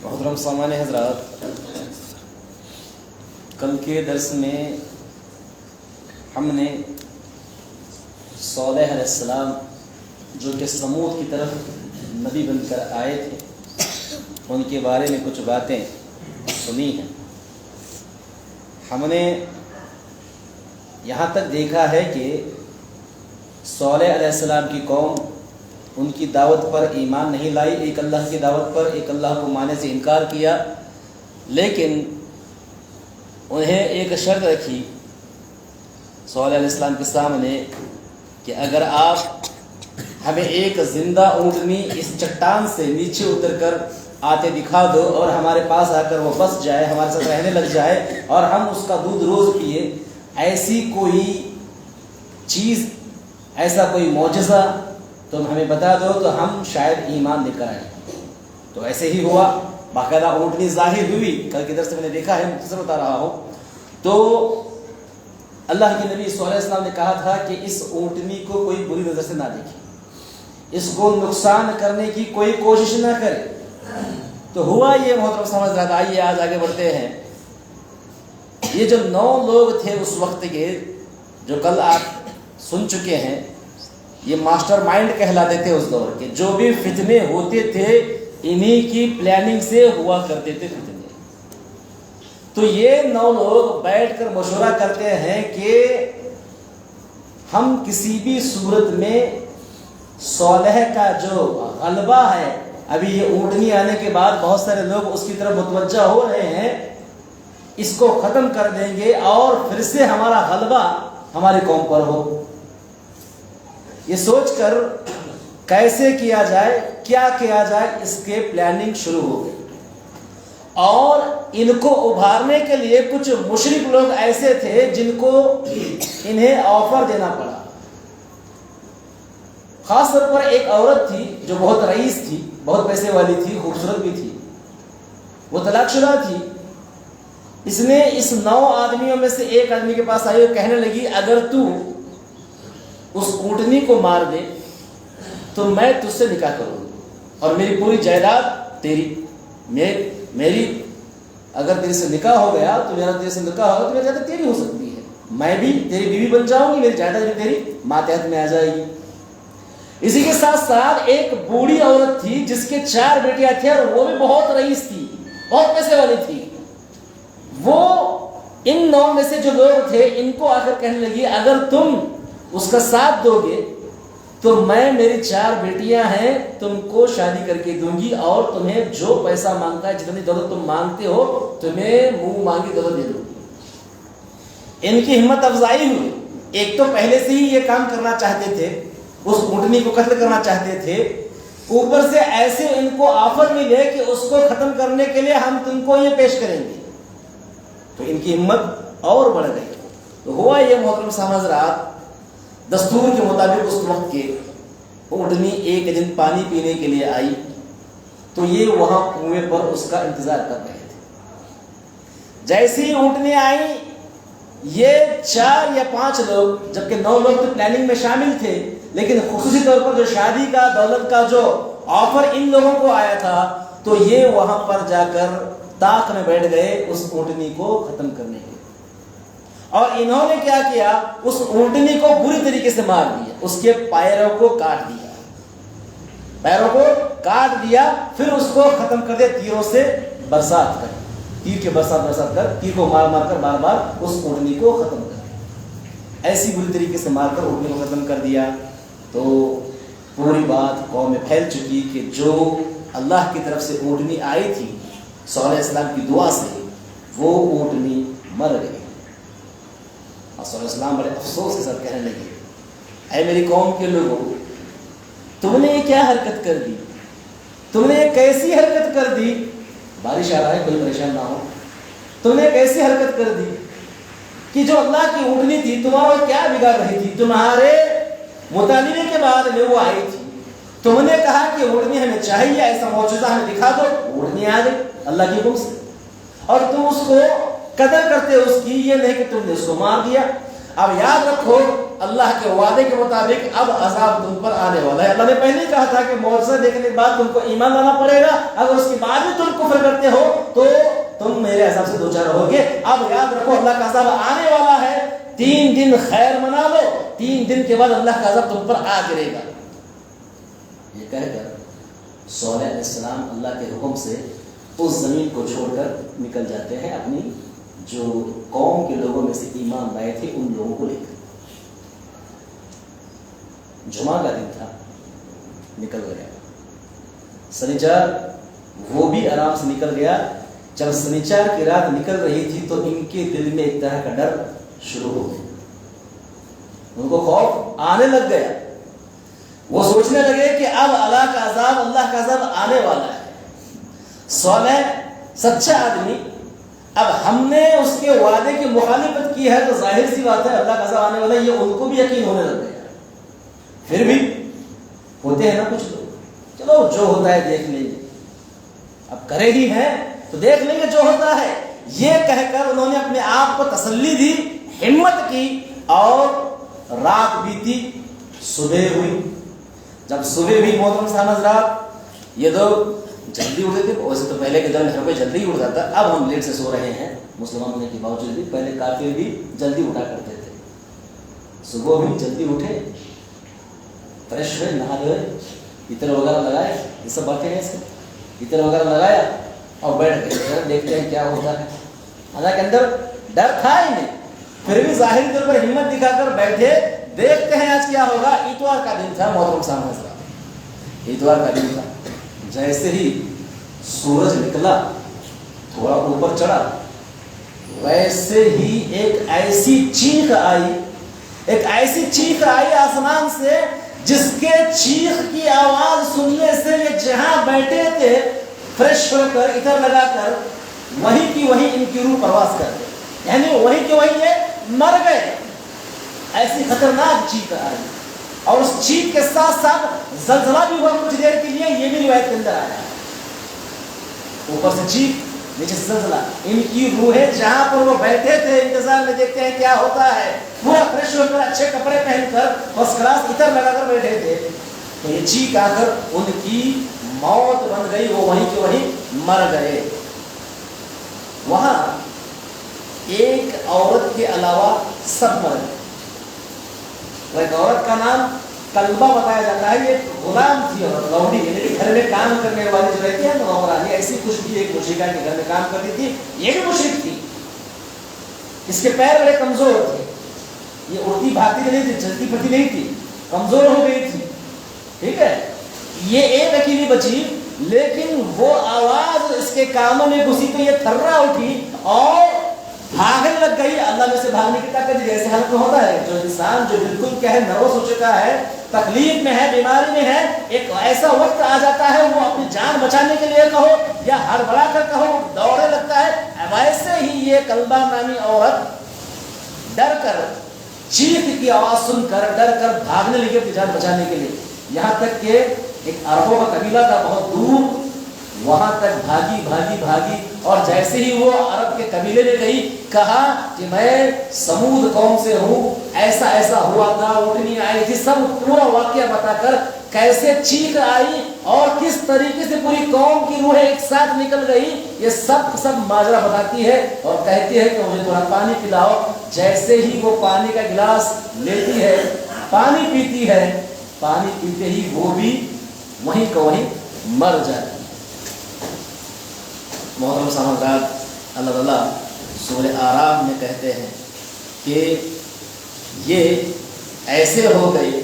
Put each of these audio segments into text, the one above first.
محترم سامان حضرات، کل کے درس میں ہم نے صالح علیہ السلام جو کہ سمود کی طرف نبی بن کر آئے تھے ان کے بارے میں کچھ باتیں سنی ہیں۔ ہم نے یہاں تک دیکھا ہے کہ صالح علیہ السلام کی قوم ان کی دعوت پر ایمان نہیں لائی، ایک اللہ کی دعوت پر ایک اللہ کو ماننے سے انکار کیا، لیکن انہیں ایک شرط رکھی صالح علیہ السلام کے سامنے کہ اگر آپ ہمیں ایک زندہ اونٹنی اس چٹان سے نیچے اتر کر آتے دکھا دو اور ہمارے پاس آ کر وہ بس جائے، ہمارے ساتھ رہنے لگ جائے اور ہم اس کا دودھ روز پیے، ایسی کوئی چیز، ایسا کوئی معجزہ تم ہمیں بتا دو تو ہم شاید ایمان لے کر آئیں۔ تو ایسے ہی ہوا، باقاعدہ اونٹنی ظاہر ہوئی، کل کے درس میں نے دیکھا ہے، مختصر بتا رہا ہوں۔ تو اللہ کے نبی صلی اللہ علیہ وسلم نے کہا تھا کہ اس اونٹنی کو کوئی بری نظر سے نہ دیکھے، اس کو نقصان کرنے کی کوئی کوشش نہ کرے۔ تو ہوا یہ محترم سمجھ رہا تھا۔ آئیے آج آگے بڑھتے ہیں۔ یہ جو 9 لوگ تھے اس وقت کے، جو کل آپ سن چکے ہیں، یہ ماسٹر مائنڈ کہلاتے تھے اس دور کے، جو بھی فتنے ہوتے تھے انہی کی پلاننگ سے ہوا کرتے تھے فتنے۔ تو یہ 9 لوگ بیٹھ کر مشورہ کرتے ہیں کہ ہم کسی بھی صورت میں صالح کا جو غلبہ ہے، ابھی یہ اونٹنی آنے کے بعد بہت سارے لوگ اس کی طرف متوجہ ہو رہے ہیں، اس کو ختم کر دیں گے اور پھر سے ہمارا غلبہ ہماری قوم پر ہو۔ یہ سوچ کر کیسے کیا جائے، کیا کیا جائے، اس کے پلاننگ شروع ہو گئی۔ اور ان کو ابھارنے کے لیے کچھ مشرک لوگ ایسے تھے جن کو انہیں آفر دینا پڑا۔ خاص طور پر ایک عورت تھی جو بہت رئیس تھی، بہت پیسے والی تھی، خوبصورت بھی تھی، وہ طلاق شدہ تھی۔ اس نے اس 9 آدمیوں میں سے ایک آدمی کے پاس آئی اور کہنے لگی اگر تو اس اونٹنی کو مار دے تو میں تجھ سے نکاح کروں گی اور میری پوری جائیداد تیری، میری اگر تیرے سے نکاح ہو گیا تو میرا تیرے سے نکاح ہوگا تو میری جائیداد تیری ہو سکتی ہے، میں بھی تیری بیوی بن جاؤں گی، میری جائیداد بھی تیری ماتحت میں آ جائے گی۔ اسی کے ساتھ ساتھ ایک بوڑھی عورت تھی جس کے 4 بیٹیاں تھیں اور وہ بھی بہت رئیس تھی، بہت پیسے والی تھی۔ وہ ان 9 میں سے جو لوگ تھے ان کو آ کر کہنے لگی اگر تم اس کا ساتھ دو گے تو میں، میری 4 بیٹیاں ہیں، تم کو شادی کر کے دوں گی اور تمہیں جو پیسہ مانگتا ہے، جتنی دولت تم مانگتے ہو، تمہیں منہ مانگی دولت دے دوں گی۔ ان کی ہمت افزائی ہوئی۔ ایک تو پہلے سے ہی یہ کام کرنا چاہتے تھے، اس اونٹنی کو قتل کرنا چاہتے تھے، اوپر سے ایسے ان کو آفر ملے کہ اس کو ختم کرنے کے لیے ہم تم کو یہ پیش کریں گے، تو ان کی ہمت اور بڑھ گئی۔ تو ہوا یہ محترم سامع حضرات، دستور کے مطابق اس وقت کے اونٹنی ایک دن پانی پینے کے لیے آئی تو یہ وہاں کنویں پر اس کا انتظار کر رہے تھے۔ جیسے ہی اونٹنی آئی، یہ 4 یا 5 لوگ، جبکہ 9 لوگ تو پلاننگ میں شامل تھے، لیکن خصوصی طور پر جو شادی کا، دولت کا جو آفر ان لوگوں کو آیا تھا، تو یہ وہاں پر جا کر طاق میں بیٹھ گئے اس اونٹنی کو ختم کرنے کے۔ اور انہوں نے کیا کیا، اس اونٹنی کو بری طریقے سے مار دیا، اس کے پیروں کو کاٹ دیا، پھر اس کو ختم کر دیا تیروں سے برسات کر، تیر کے برسات کر، تیر کو مار کر بار بار اس اونٹنی کو ختم کر دیا، ایسی بری طریقے سے مار کر اونٹنی کو ختم کر دیا۔ تو پوری بات قوم میں پھیل چکی کہ جو اللہ کی طرف سے اونٹنی آئی تھی صالح علیہ السلام کی دعا سے، وہ اونٹنی مر گئی۔ اور صلی اللہ علیہ وسلم بڑے افسوس کے ساتھ کہنے لگے اے میری قوم کے لوگوں، تم نے یہ کیا حرکت کر دی، تم نے یہ کیسی حرکت کر دی، بارش آ رہا ہے کوئی پریشان نہ ہو، تم نے کیسی حرکت کر دی کہ جو اللہ کی اونٹنی تھی تمہارا کیا بگاڑ رہی تھی، تمہارے مطالبے کے بعد میں وہ آئی تھی، تم نے کہا کہ اونٹنی ہمیں چاہیے، ایسا معجزہ ہمیں دکھا دو، اونٹنی آ گئی اللہ کی حکم سے، اور تم اس کو قدر کرتے اس کی، یہ نہیں کہ تم نے اس کو مار دیا۔ اب یاد رکھو اللہ کے وعدے کے مطابق اب عذاب تم پر آنے والا ہے. اللہ نے پہلے ہی کہا تھا کہ معجزہ دیکھنے کے بعد تم کو ایمان لانا پڑے گا, اگر اس کے بعد بھی تم کفر کرتے ہو تو تم میرے عذاب سے دوچار ہوگے. اب یاد رکھو اللہ کا عذاب آنے والا ہے, 3 دن خیر منا لو, 3 دن کے بعد اللہ کا عذاب تم پر آ گرے گا. یہ کہہ کر صالح علیہ السلام اللہ کے حکم سے اس زمین کو چھوڑ کر نکل جاتے ہیں اپنی جو قوم کے لوگوں میں سے ایمان لائے تھے ان لوگوں کو لے کر. جمعہ کا دن تھا, نکل گیا. سنیچر وہ بھی آرام سے نکل گیا. جب سنیچر کی رات نکل رہی تھی تو ان کے دل میں ایک طرح کا ڈر شروع ہو گیا, ان کو خوف آنے لگ گیا. وہ سوچنے لگے کہ اب اللہ کا عذاب آنے والا ہے. صالح سچا آدمی, اب ہم نے اس کے وعدے کی مخالفت کی ہے تو ظاہر سی بات ہے اللہ کا عذاب آنے والا ہے, یہ ان کو بھی یقین ہونے لگ گیا. پھر بھی ہوتے ہیں نا کچھ لوگ, چلو جو ہوتا ہے دیکھ لیں گے, اب کرے ہی ہیں تو دیکھ لیں گے جو ہوتا ہے. یہ کہہ کر انہوں نے اپنے آپ کو تسلی دی, ہمت کی, اور رات بیتی, صبح ہوئی. جب صبح ہوئی محترم صاحب حضرات, یہ لوگ جلدی اٹھے تھے. ویسے تو پہلے کے دور میں ہر کوئی جلدی اٹھ جاتا, اب ہم لیٹ سے سو رہے ہیں مسلمان ہونے کے باوجود بھی. پہلے کافر بھی جلدی اٹھا کرتے تھے. صبح بھی جلدی اٹھے, فریش ہوئے, نہا دھوئے, عطر وغیرہ لگائے, یہ سب باتیں ہیں اس کے, عطر وغیرہ لگایا اور بیٹھ گئے دیکھتے ہیں کیا ہوتا ہے. حالانکہ اندر ڈر تھا ہی نہیں, پھر بھی ظاہری طور پر ہمت دکھا کر بیٹھے, دیکھتے ہیں آج کیا ہوگا. اتوار کا دن تھا محترم صاحب حضرات, اتوار کا دن تھا. جیسے ہی سورج نکلا, تھوڑا اوپر چڑھا, ویسے ہی ایک ایسی چیخ آئی آسمان سے, جس کے چیخ کی آواز سننے سے یہ جہاں بیٹھے تھے فریش ہو کر ادھر لگا کر وہیں کی وہیں ان کی روح پرواز کر گئی, یعنی وہیں کے وہیں یہ مر گئے. ایسی خطرناک چیخ آئی, اور اس چیخ کے ساتھ ساتھ زلزلہ بھی ہوا کچھ دیر کے لیے. یہ بھی روایت کے اندر آیا, اوپر سے چیخ, نیچے سے زلزلہ. ان کی روحیں جہاں پر وہ بیٹھے تھے انتظار میں دیکھتے ہیں کیا ہوتا ہے, پورا فریش ہو کر اچھے کپڑے پہن کر فرسٹ کلاس عطر لگا کر بیٹھے تھے, تو یہ چیخ آ کر ان کی موت بن گئی, وہ وہیں کے وہیں مر گئے. وہاں ایک عورت کے علاوہ سب مر گئے. ایک عورت کا نام کلبہ بتایا جاتا ہے. یہ غلام تھی اور لوڈی, یعنی گھر میں کام کرنے والی جو رہتی ہے نوکرانی, ایسی کچھ بھی ایک مشرکہ کے گھر میں کام کرتی تھی. یہ بھی مشرک تھی, اس کے پیر بڑے کمزور تھے, یہ اڑتی بھاگتی نہیں تھی, چلتی پھرتی نہیں تھی, کمزور ہو گئی تھی. ٹھیک ہے, یہ ایک اکیلی بچی, لیکن وہ آواز اس کے کانوں میں گھسی تو یہ تھرا اٹھی اور بھاگنے لگ گئی. اللہ میں سے بھاگنے کی طاقت ایسے حالت میں ہوتا ہے. جو انسان جو بالکل کیا ہے نروس ہو چکا ہے, تکلیف میں ہے, بیماری میں ہے, ایک ایسا وقت آ جاتا ہے وہ اپنی جان بچانے کے لیے کہو یا ہڑبڑا کر کہو دوڑنے لگتا ہے. ویسے ہی یہ کلبہ نامی عورت ڈر کر, چیخ کی آواز سن کر ڈر کر بھاگنے لگی اپنی جان بچانے کے لیے. یہاں تک کہ ایک عربوں کا قبیلہ تھا بہت دور, وہاں تک بھاگی, اور جیسے ہی وہ عرب کے قبیلے میں گئی, کہا کہ میں سمود قوم سے ہوں, ایسا ایسا ہوا تھا, اونٹنی آئی تھی, سب پورا واقعہ بتا کر کیسے چیخ آئی اور کس طریقے سے پوری قوم کی روحیں ایک ساتھ نکل گئی, یہ سب ماجرا بتاتی ہے. اور کہتی ہے کہ مجھے تھوڑا پانی پلاؤ. جیسے ہی وہ پانی کا گلاس لیتی ہے, پانی پیتی ہے, پانی پیتے ہی وہ بھی وہیں کا وہیں مر جاتی. محترم سامعین, اللہ تعالیٰ سورہ اعراف میں کہتے ہیں کہ یہ ایسے ہو گئی,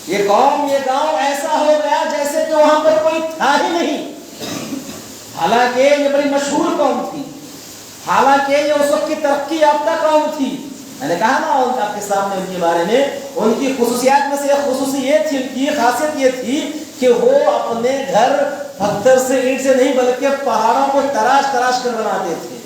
یہ قوم, یہ گاؤں ایسا ہو گیا جیسے کہ وہاں پر کوئی تھا ہی نہیں. حالانکہ یہ بڑی مشہور قوم تھی, حالانکہ یہ اس وقت کی ترقی یافتہ قوم تھی. میں نے کہا نا آپ کے سامنے ان کے بارے میں, ان کی خصوصیات میں سے ایک خصوصی یہ تھی, ان کی خاصیت یہ تھی کہ وہ اپنے گھر پتھر سے, اینٹ سے نہیں بلکہ پہاڑوں کو تراش کر بناتے تھے.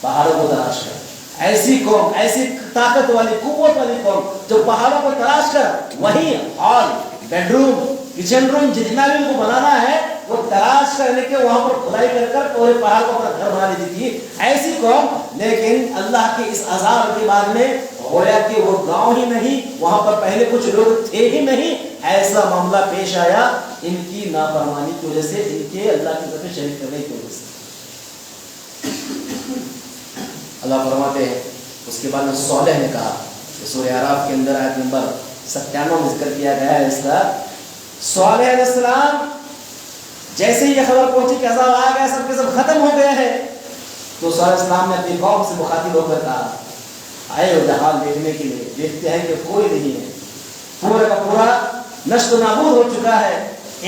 پہاڑوں کو تراش کر, ایسی قوم, ایسی طاقت والی, قوت والی قوم جو پہاڑوں کو تراش کر وہیں ہال, بیڈ روم, کچن روم, جتنا بھی ان کو بنانا ہے وہ تراش کرنے کے وہاں پر کھدائی کر پورے پہاڑ کو اپنا گھر بنا لیتی تھی. ایسی قوم, لیکن اللہ کے اس عذاب کے بعد میں گویا کہ وہ گاؤں ہی نہیں، وہاں پر پہلے کچھ لوگ تھے ہی نہیں، ایسا معاملہ پیش آیا ان کی نافرمانی کی وجہ سے، ان کے اللہ کی طرف شریک کرنے کی وجہ سے۔ اللہ فرماتے ہیں اس کے بعد صالح نے کہا، سورہ اعراف کے اندر آیت نمبر 97 میں ذکر کیا گیا ہے اس کا، صالح علیہ السلام جیسے ہی یہ خبر پہنچی کہ عذاب آ گیا، سب کے سب ختم ہو گئے ہیں، تو صالح علیہ السلام نے اپنی قوم سے مخاطب ہو کر کہا آئے ہو جہان دیکھنے کے لیے، دیکھتے ہیں کہ کوئی نہیں ہے، پورا کا پورا نشت و نابود ہو چکا ہے،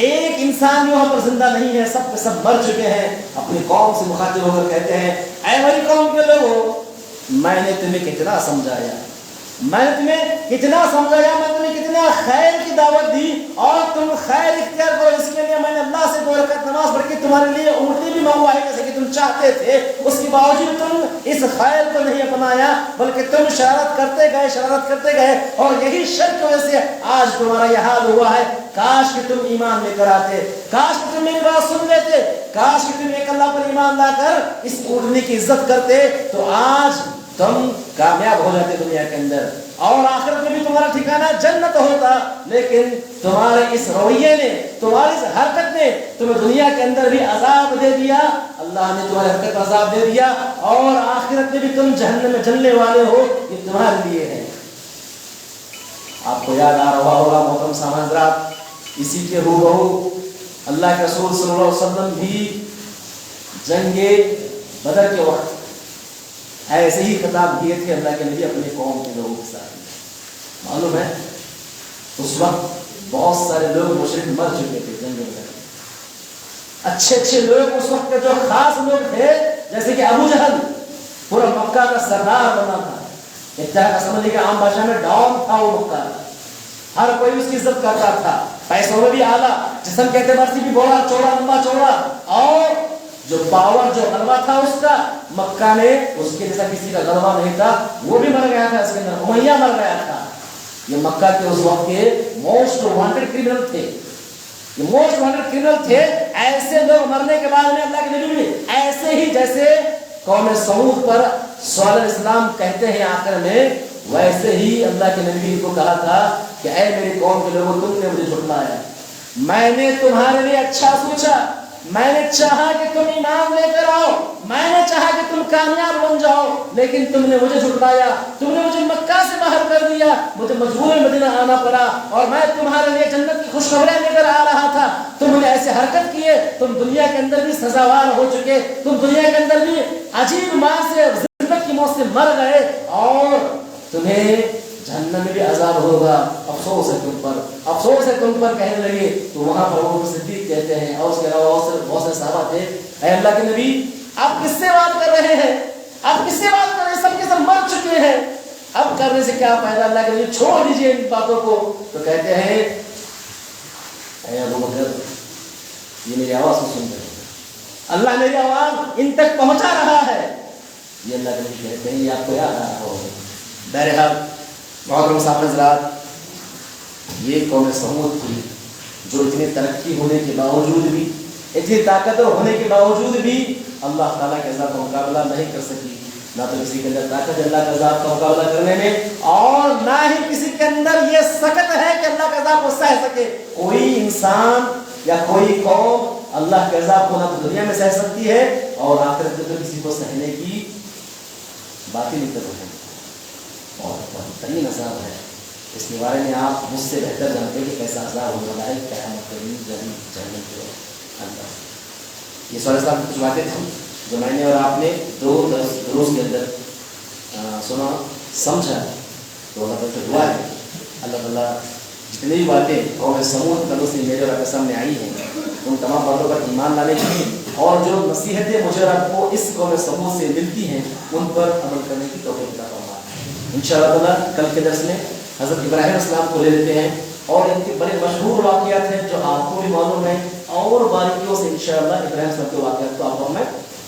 ایک انسان یہاں پر زندہ نہیں ہے، سب کے سب مر چکے ہیں۔ اپنی قوم سے مخاطب ہو کر کہتے ہیں اے میری قوم کے لوگوں، میں نے تمہیں کتنا سمجھایا، میں نے تمہیں کتنا سمجھایا، میں تمہیں کتنا خیر کی دعوت دی اور تم خیر اختیار کرو، اس کے لیے میں نے اللہ سے 2 رکعت نماز پڑھ کے تمہارے لیے اونٹنی بھی منگوائی جیسے کہ تم چاہتے تھے، اس کے باوجود تم اس خیر کو نہیں اپنایا بلکہ تم شرارت کرتے گئے اور یہی شر کی وجہ سے آج تمہارا یہ حال ہوا ہے۔ کاش کہ تم ایمان لے کر آتے، کاش کہ تم میری بات سن لیتے، کاش کہ تم ایک اللہ پر ایمان لا کر اس اونٹنی کی عزت کرتے تو آج تم کامیاب ہو جاتے دنیا کے اندر اور آخرت میں بھی تمہارا ٹھکانہ جنت ہوتا، لیکن تمہارے اس رویے نے، تمہاری اس حرکت نے تمہیں دنیا کے اندر بھی عذاب دے دیا، اللہ نے تمہاری حرکت پر عذاب دے دیا اور آخرت میں بھی تم جہنم میں جلنے والے ہو، یہ تمہارے لیے ہے۔ آپ کو یاد آ رہا ہوگا محترم سامعین حضرات، اسی کے ہو اللہ کے رسول صلی اللہ علیہ وسلم بھی جنگ بدر کے وقت ایسے ہی خطاب کیے تھے اللہ کے نبی اپنے قوم کے لوگوں کے ساتھ۔ معلوم ہے اس وقت بہت سارے لوگ مشرک مر چکے تھے جنگ میں، اچھے لوگ اس وقت کے جو خاص لوگ تھے جیسے کہ ابو جہل پورا مکہ کا سردار بنا تھا، ایک طرح کا سمجھ کہ عام بھاشا میں ڈان تھا وہ مکہ، ہر کوئی اس کی عزت کرتا تھا، پیسوں میں بھی اعلیٰ، جسم کے اعتبار سے بھی بڑا چوڑا لمبا چوڑا، اور جو پاور جو غلبہ تھا اس کا، مکہ نے اس کے جیسا کسی کا غلبہ نہیں تھا، وہ بھی مر گیا تھا، اس کے اندر امیہ مر گیا تھا۔ یہ مکہ کے اس وقت کے موسٹ وانٹڈ کرمنل تھے، یہ موسٹ وانٹڈ کرمنل تھے۔ ایسے لوگ مرنے کے بعد میں اللہ کے نبی بھی ایسے ہی جیسے قوم سمود پر صالح علیہ السلام کہتے ہیں آخر میں، ویسے ہی اللہ کے نبی کو کہا تھا کہ اے میری قوم کے لوگوں، تم نے مجھے جھٹلایا، میں نے تمہارے لیے اچھا سوچا، میں نے چاہا کہ تم ایمان لے کر آؤ، میں نے چاہا کہ تم کامیاب بن جاؤ، لیکن تم نے مجھے جھٹلایا، تم نے مجھے مکہ سے باہر کر دیا، مجھے مجبور مدینہ آنا پڑا اور میں تمہارے لیے جنت کی خوشخبریاں لے کر آ رہا تھا، تم نے ایسے حرکت کیے، تم دنیا کے اندر بھی سزاوار ہو چکے، تم دنیا کے اندر بھی عجیب موت سے، ذلت کی موت سے مر گئے اور تمہیں جہنم میں بھی عذاب ہوگا، افسوس ہے تم پر، افسوس ہے تم پر کہنے لگے۔ تو وہاں پر وہ صدیق کہتے ہیں اور اس کے علاوہ بہت سے صحابہ تھے، اے اللہ کے نبی آپ کس سے بات کر رہے ہیں، آپ کس سے بات کر رہے ہیں، سب کے سب مر چکے ہیں، اب کرنے سے کیا فائدہ، اللہ کے نبی چھوڑ دیجئے ان باتوں کو۔ تو کہتے ہیں اے ابو بکر یہ میری آواز کو سن رہے ہیں، اللہ میری آواز ان تک پہنچا رہا ہے، یہ اللہ کے نبی کہتے ہیں، یہ آپ کو یاد آ رہا ہوگا۔ بہرحال محترم صاحب حضرات، یہ قوم سمود تھی جو اتنی ترقی ہونے کے باوجود بھی، اتنی طاقتور ہونے کے باوجود بھی اللہ تعالیٰ کے عذاب کا مقابلہ نہیں کر سکی، نہ تو کسی کے اندر طاقت اللہ کے عذاب کا مقابلہ کرنے میں اور نہ ہی کسی کے اندر یہ سخت ہے کہ اللہ کے عذاب کو سہ سکے۔ کوئی انسان یا کوئی قوم اللہ کے عذاب کو نہ تو دنیا میں سہ سکتی ہے اور آخرت میں کسی کو سہنے کی بات ہی نہیں کر رہے ہیں، اور بدترین عذاب ہے، اس کے بارے میں آپ مجھ سے بہتر جانتے ہیں کہ کیسا عذاب ہونے والا ہے قیامت کے دن جہنم کے اندر۔ یہ صلی اللہ علیہ وسلم کی کچھ باتیں تھیں جو میں نے اور آپ نے دو دروس کے اندر سنا سمجھا، تو اللہ تعالیٰ سے دعا ہے اللہ تعالیٰ جتنی بھی باتیں قوم سمود کا سے میرے اور سامنے آئی ہیں ان تمام باتوں پر ایمان لانے کی اور جو نصیحتیں مجھے اور آپ کو اس قوم سمود سے ملتی ہیں ان پر عمل کرنے کی توفیق عطا فرمائے۔ انشاءاللہ تعالیٰ کل کے درس میں حضرت ابراہیم علیہ السلام کو لے لیتے ہیں اور ان کے بڑے مشہور واقعات ہیں جو آپ کو بھی معلوم ہیں، اور باریکیوں سے انشاءاللہ ابراہیم علیہ السلام کے واقعات کو آپ میں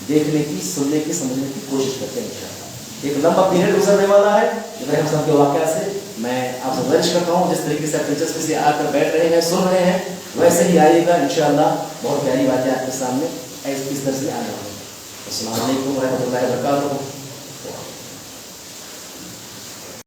دیکھنے کی، سننے کی، سمجھنے کی کوشش کرتے ہیں انشاءاللہ۔ ایک لمبا پیریڈ گزرنے والا ہے ابراہیم علیہ السلام کے واقعات سے، میں آپ سے گزارش کرتا ہوں جس طریقے سے آپ دلچسپی سے آ کر بیٹھ رہے ہیں، سن رہے ہیں، ویسے ہی آئیے گا انشاءاللہ، بہت پیاری باتیں آپ کے سامنے اس درس میں آنے والی ہیں۔ السلام علیکم ورحمۃ اللہ وبرکاتہ۔